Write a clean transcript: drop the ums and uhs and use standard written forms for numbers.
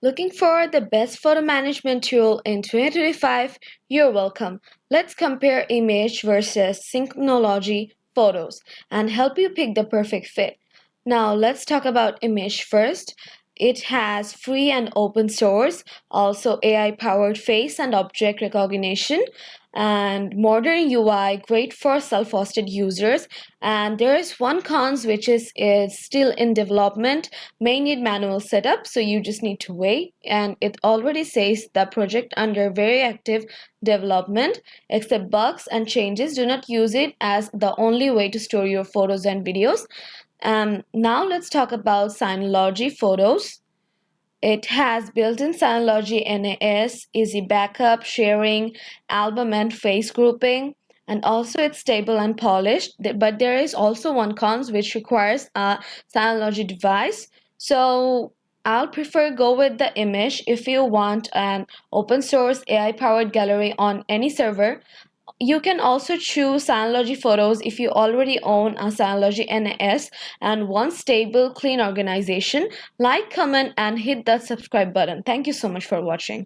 Looking for the best photo management tool in 2025? You're welcome. Let's compare Immich versus Synology Photos and help you pick the perfect fit. Now, let's talk about Immich first. It has free and open source, also AI powered face and object recognition, and modern UI, great for self-hosted users. And there is one cons which is still in development, may need manual setup, so you just need to wait. And it already says the project under very active development. Except bugs and changes, do not use it as the only way to store your photos and videos. Now let's talk about Synology Photos. It has built-in Synology NAS, easy backup, sharing, album and face grouping, and also it's stable and polished. But there is also one cons which requires a Synology device. So I'll prefer go with the Immich if you want an open source AI powered gallery on any server. You can also choose Synology Photos if you already own a Synology NAS and want stable, clean organization. Like, comment, and hit that subscribe button. Thank you so much for watching.